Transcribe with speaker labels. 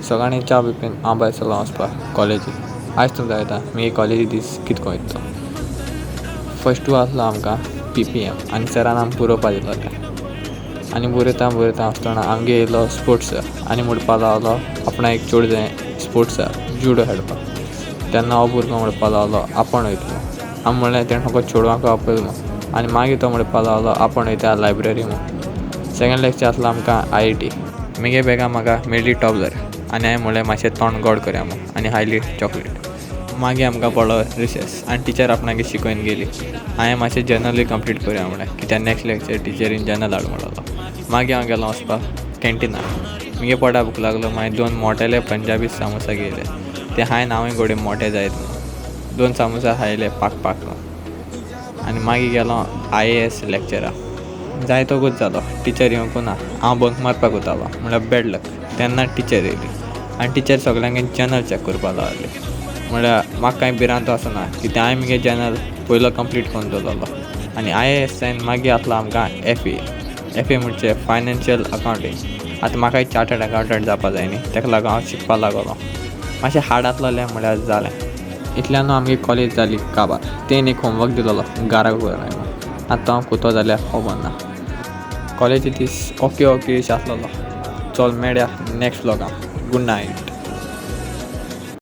Speaker 1: सगळ्यांनी च्या पिवन हांव भायर सरलो वचपाक कॉलेजीक. आयज तुमकां दाखयता मी कॉलेजी दीस कितको वयता तो. फर्स्ट आसलो आमकां PPM आनी सरान आमकां बरोवपा दिलोलें. आनी बरयता आसतना आमगे येयलो स्पोर्ट्स सर आनी म्हणपा लागलो आपणा एक चोड जाय स्पोर्ट्साक जुडो खेळपाक. तेन्ना हो भुरगो म्हणपा लागलो आपूण वयतलो. आमी म्हणलें तेणें फकत चेडवांक आपयल म्हूण. आनी मागीर तो म्हणपा लागलो आपूण वयता लायब्ररी म्हूण. सेकंड लेक्चर आसलो आमकां IIT. म्हगे बॅगां म्हाका मेळ्ळी टॉपलर आनी हांवें म्हणलें मातशें तोंड गोड करया म्हूण आनी हायली चॉकलेट. मागीर आमकां पडलो रिसेस आनी टिचर आपणागे शिकयन गेली. हांवें मातशें जर्नलूय कंप्लीट करया म्हणलें कित्याक नॅक्स्ट लेक्चर टिचरीन जर्नल हाड म्हणलो. मागीर हांव गेलो वचपाक कॅन्टिनाक. म्हगे पोटा भूक लागलो. मागीर 2 मोटेले पंजाबी सामोसा घेयले. ते हांवें घोडे मोटे जायत म्हणून 2 सामोसा खायले पाक म्हणून. आनी मागीर गेलो IAS लॅक्चराक. जायतो गूत जालो. टिचर येवंकू ना. हांव बंक मारपाक वतालो म्हणल्यार बॅड लक. तेन्ना टिचर येयली आनी टिचर सगळ्यांगे जर्नल चॅक करपा लागली. म्हणल्यार म्हाका कांय भिरांत आसना कित्याक हांवें म्हगे जर्नल पयलो कंप्लीट करून दवरलो. आनी IAS जायन मागीर आसलो आमकां FA म्हणचे फायनान्शियल अकावंटींग. आतां म्हाकाय चार्टर्ड अकावंटंट जावपा जाय न्ही, ताका लागून हांव शिकपा लागलो. मातशें हार्ड आसलोलें म्हणल्यार जालें. इतल्यान आमगे कॉलेज जाली काबार. तेणें एक होमवर्क दिलोलो घाराक व्हराय म्हणून. आतां हांव कोतो जाल्यार खबर ना. कॉलेजी दीस ओके आसलोलो. चल मेळया नॅक्स्ट व्लॉगान. Good night.